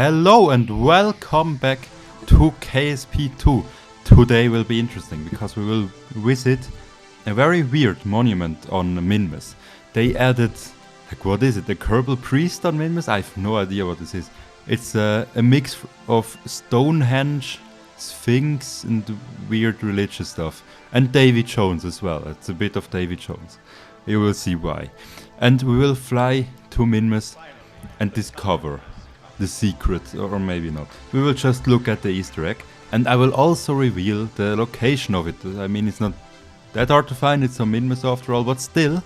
Hello and welcome back to KSP2. Today will be interesting because we will visit a very weird monument on Minmus. They added, what is it, a Kerbal Priest on Minmus? I have no idea what this is. It's a mix of Stonehenge, Sphinx and weird religious stuff. And Davy Jones as well. It's a bit of Davy Jones. You will see why. And we will fly to Minmus and discover the secret, or maybe not. We will just look at the Easter egg, and I will also reveal the location of it. I mean, it's not that hard to find, it's on Minmus after all, but still,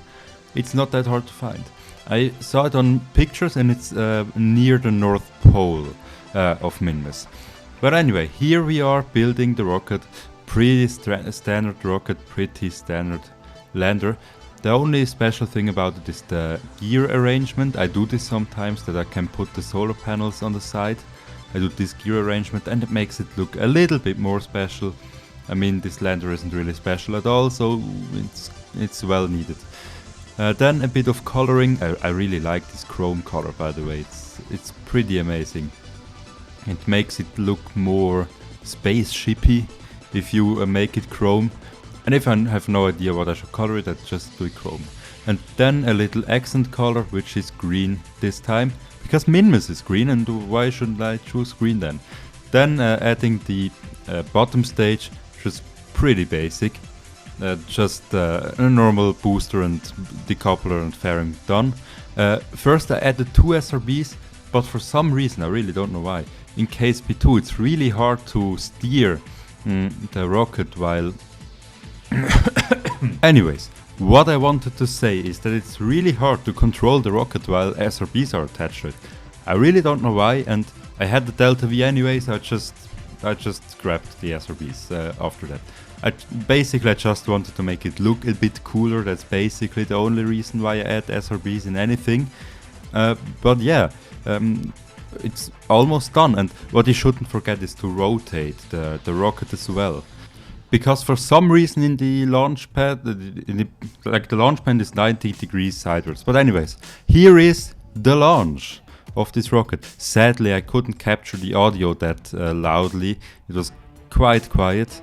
it's not that hard to find. I saw it on pictures and it's near the North Pole of Minmus. But anyway, here we are building the rocket, pretty standard rocket, pretty standard lander. The only special thing about it is the gear arrangement. I do this sometimes, that I can put the solar panels on the side. I do this gear arrangement and it makes it look a little bit more special. I mean, this lander isn't really special at all, so it's well needed. Then a bit of coloring. I really like this chrome color, by the way. It's pretty amazing. It makes it look more spaceshipy if you make it chrome. And if I have no idea what I should color it, I just do it chrome. And then a little accent color, which is green this time. Because Minmus is green, and why shouldn't I choose green then? Then adding the bottom stage, which is pretty basic. Just a normal booster and decoupler and fairing done. First I added 2 SRBs, but for some reason, I really don't know why. In KSP2 it's really hard to steer the rocket while... Anyways, what I wanted to say is that it's really hard to control the rocket while SRBs are attached to it. I really don't know why, and I had the Delta V anyway, so I just grabbed the SRBs after that. I just wanted to make it look a bit cooler. That's basically the only reason why I add SRBs in anything. But yeah, it's almost done, and what you shouldn't forget is to rotate the rocket as well. Because for some reason in the launch pad, the launch pad is 90 degrees sideways. But anyways, here is the launch of this rocket. Sadly, I couldn't capture the audio that loudly. It was quite quiet.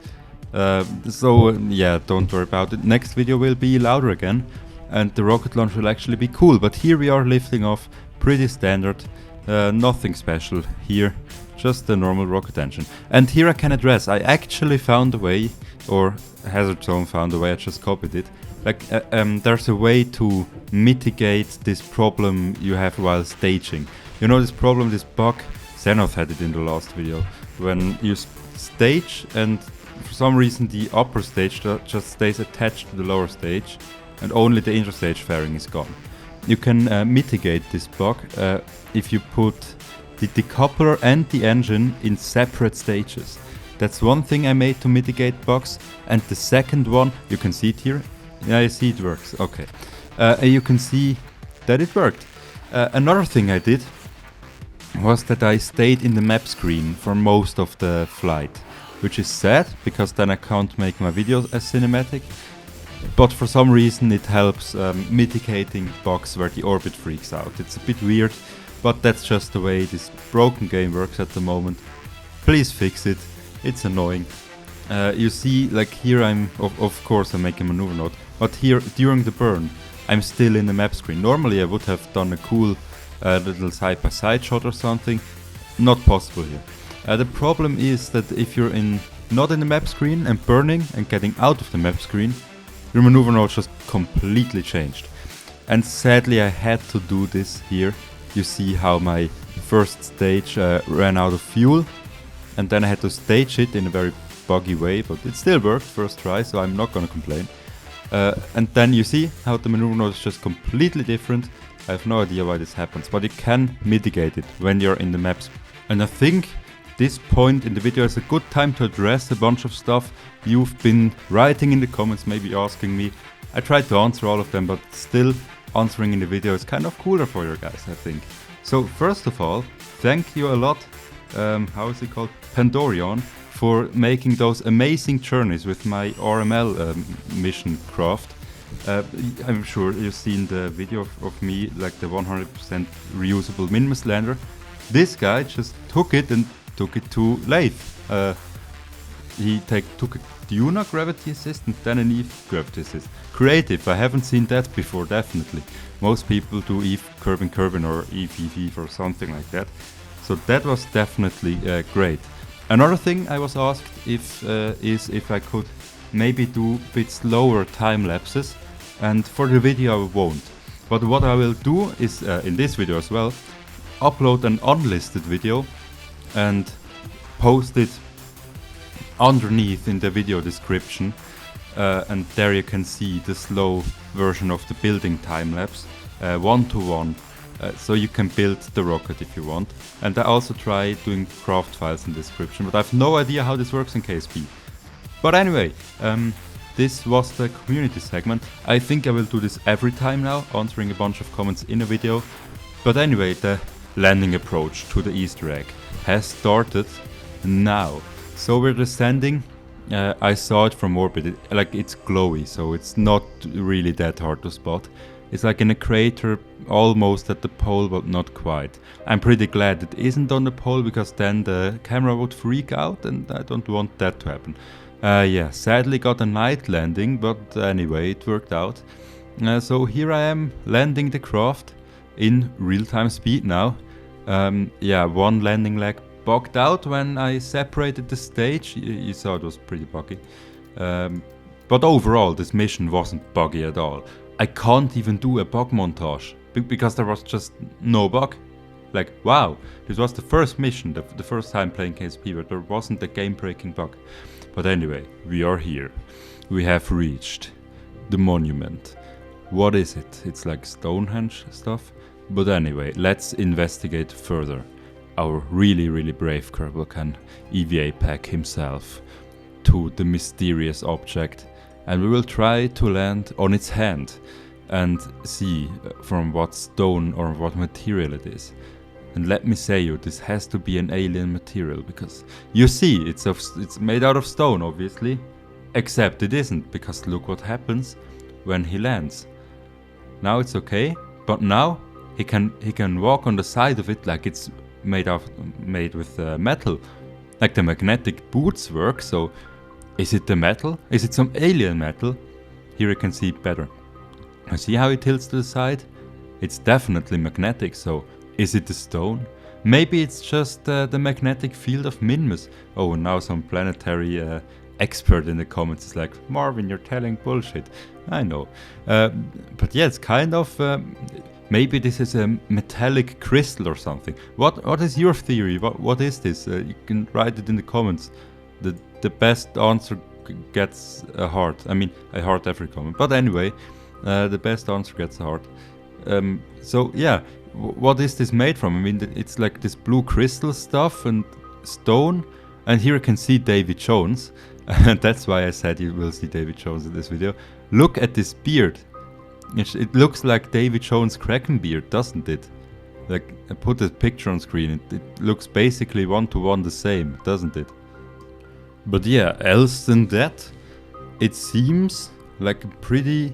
So yeah, don't worry about it. Next video will be louder again. And the rocket launch will actually be cool. But here we are lifting off, pretty standard. Nothing special here. Just a normal rocket engine. And here I can address, I actually found a way, or Hazard Zone found a way, I just copied it. There's a way to mitigate this problem you have while staging. You know this problem, this bug? Xenoth had it in the last video. When you stage and for some reason the upper stage just stays attached to the lower stage and only the interstage fairing is gone. You can mitigate this bug if you put the decoupler and the engine in separate stages. That's one thing I made to mitigate bugs. And the second one, you can see it here. Yeah, you see it works. Okay. You can see that it worked. Another thing I did was that I stayed in the map screen for most of the flight, which is sad because then I can't make my videos as cinematic. But for some reason it helps mitigating bugs where the orbit freaks out. It's a bit weird. But that's just the way this broken game works at the moment. Please fix it. It's annoying. You see, like here of course I'm making maneuver node, but here during the burn, I'm still in the map screen. Normally I would have done a cool little side-by-side shot or something. Not possible here. The problem is that if you're not in the map screen and burning and getting out of the map screen, your maneuver node just completely changed. And sadly I had to do this here. You see how my first stage ran out of fuel, and then I had to stage it in a very buggy way, but it still worked first try, so I'm not gonna complain. And then you see how the maneuver node is just completely different. I have no idea why this happens, but you can mitigate it when you're in the maps. And I think this point in the video is a good time to address a bunch of stuff you've been writing in the comments, maybe asking me. I tried to answer all of them, but still answering in the video is kind of cooler for you guys, I think. So first of all, thank you a lot, how is it called, Pandorion, for making those amazing journeys with my RML mission craft. I'm sure you've seen the video of me, like the 100% reusable Minmus lander. This guy just took it and took it to Leif. He took a Duna gravity assist and then an Eve gravity assist. Creative, I haven't seen that before, definitely. Most people do Eve Kerbin or Eve or something like that. So that was definitely great. Another thing I was asked is if I could maybe do a bit slower time lapses, and for the video I won't. But what I will do is, in this video as well, upload an unlisted video and post it underneath in the video description, and there you can see the slow version of the building time-lapse, one-to-one, so you can build the rocket if you want. And I also try doing craft files in the description, but I have no idea how this works in KSP. But anyway, this was the community segment. I think I will do this every time now, answering a bunch of comments in a video. But anyway, the landing approach to the Easter egg has started now. So we're descending. I saw it from orbit. It's glowy, so it's not really that hard to spot. It's like in a crater, almost at the pole, but not quite. I'm pretty glad it isn't on the pole, because then the camera would freak out, and I don't want that to happen. Yeah, sadly got a night landing, but anyway, it worked out. So here I am landing the craft in real-time speed now. Yeah, one landing leg bugged out when I separated the stage. You saw it was pretty buggy. But overall, this mission wasn't buggy at all. I can't even do a bug montage because there was just no bug. Like, wow, this was the first mission, the first time playing KSP, but there wasn't a game-breaking bug. But anyway, we are here. We have reached the monument. What is it? It's like Stonehenge stuff. But anyway, let's investigate further. Our really brave Kerbal can EVA pack himself to the mysterious object, and we will try to land on its hand and see from what stone or what material it is. And let me say you, this has to be an alien material, because you see, it's made out of stone, obviously. Except it isn't, because look what happens when he lands. Now it's okay, but now he can walk on the side of it like it's made with metal, like the magnetic boots work. So is it the metal? Is it some alien metal? Here you can see it better. See how it tilts to the side? It's definitely magnetic. So is it the stone? Maybe it's just the magnetic field of Minmus. Oh, now some planetary expert in the comments is like, Marvin, you're telling bullshit. I know. But yeah, it's kind of... maybe this is a metallic crystal or something. What is your theory? What is this? You can write it in the comments. The best answer gets a heart. I mean, I heart every comment. But anyway, the best answer gets a heart. So yeah, what is this made from? I mean, it's like this blue crystal stuff and stone. And here you can see Davy Jones. And that's why I said you will see Davy Jones in this video. Look at this beard. It looks like Davy Jones' Kraken beard, doesn't it? Like, I put a picture on screen. It looks basically one-to-one the same, doesn't it? But yeah, else than that, it seems like a pretty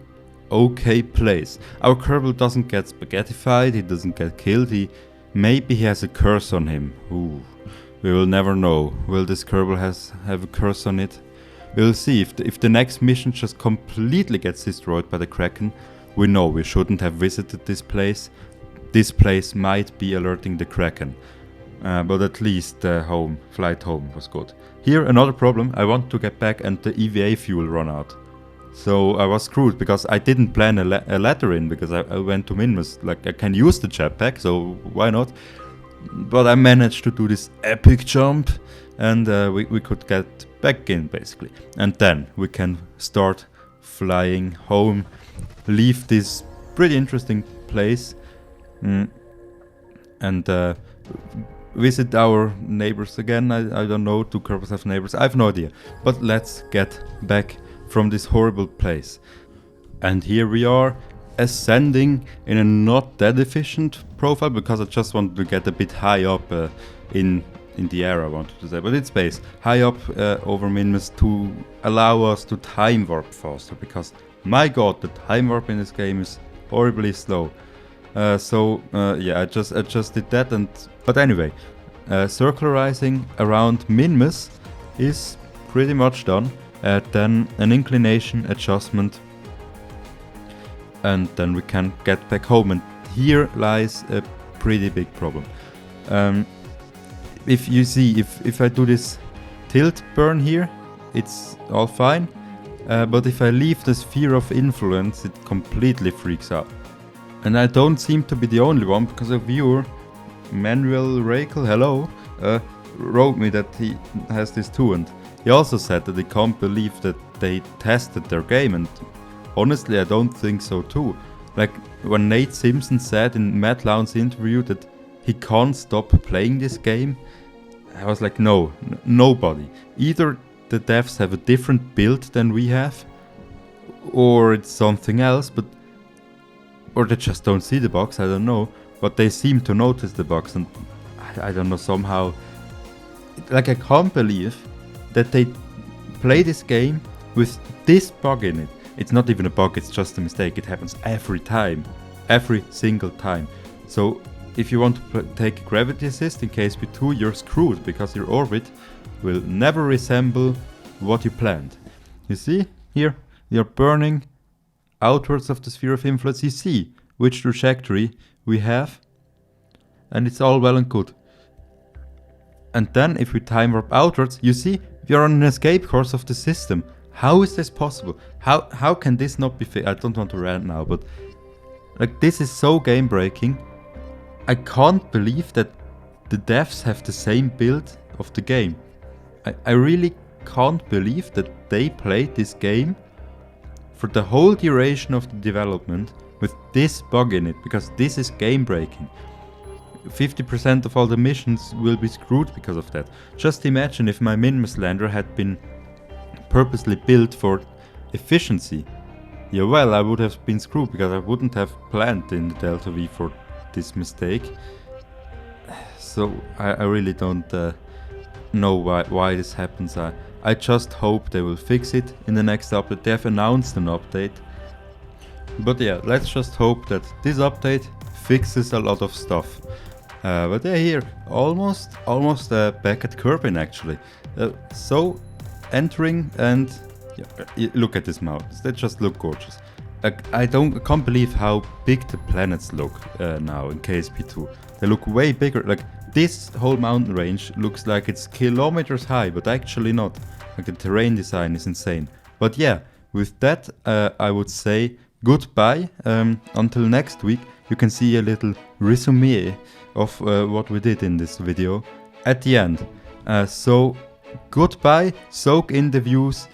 okay place. Our Kerbal doesn't get spaghettified, he doesn't get killed, maybe he has a curse on him. Ooh, we will never know. Will this Kerbal have a curse on it? We'll see. If the next mission just completely gets destroyed by the Kraken, we know we shouldn't have visited this place. This place might be alerting the Kraken. But at least the flight home was good. Here another problem, I want to get back and the EVA fuel run out. So I was screwed because I didn't plan a ladder in, because I went to Minmus. Like, I can use the jetpack, so why not? But I managed to do this epic jump, and we could get back in basically. And then we can start flying home, leave this pretty interesting place, and visit our neighbors again. I don't know, do Kerbals have neighbors? I have no idea. But let's get back from this horrible place. And here we are, ascending in a not that efficient profile, because I just wanted to get a bit high up in the air, I wanted to say, but it's space. High up over Minmus to allow us to time warp faster, because my god, the time warp in this game is horribly slow. Yeah, I just did that. But anyway, circularizing around Minmus is pretty much done. Then an inclination adjustment, and then we can get back home. And here lies a pretty big problem. If you see, if I do this tilt burn here, it's all fine. But if I leave the sphere of influence, it completely freaks out. And I don't seem to be the only one, because a viewer, Manuel Rakel, hello, wrote me that he has this too, and he also said that he can't believe that they tested their game, and honestly I don't think so too. Like when Nate Simpson said in Matt Lown's interview that he can't stop playing this game, I was like, no, nobody. Either the devs have a different build than we have, or it's something else, or they just don't see the bugs, I don't know. But they seem to notice the bugs, and I don't know, somehow, like, I can't believe that they play this game with this bug in it. It's not even a bug, it's just a mistake. It happens every time, every single time. So if you want to take gravity assist in KSP2, you're screwed, because your orbit will never resemble what you planned. You see here, you're burning outwards of the sphere of influence. You see which trajectory we have, and it's all well and good. And then if we time warp outwards, you see we are on an escape course of the system. How is this possible? How can this not be I don't want to rant now, but like, this is so game breaking. I can't believe that the devs have the same build of the game. I really can't believe that they played this game for the whole duration of the development with this bug in it, because this is game breaking. 50% of all the missions will be screwed because of that. Just imagine if my Minmus lander had been purposely built for efficiency. Yeah, well, I would have been screwed, because I wouldn't have planned in the Delta V for this mistake. So I really don't know why this happens. I just hope they will fix it in the next update. They have announced an update. But yeah, let's just hope that this update fixes a lot of stuff. But yeah, here, almost back at Kerbin actually. So, entering, and yeah, look at these mountains, they just look gorgeous. I can't believe how big the planets look now in KSP2. They look way bigger. Like, this whole mountain range looks like it's kilometers high, but actually not. Like, the terrain design is insane. But yeah, with that, I would say goodbye. Until next week. You can see a little resume of what we did in this video at the end. So goodbye, soak in the views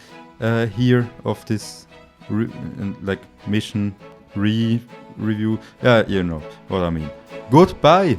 here of this like mission review. Yeah, you know what I mean. Goodbye.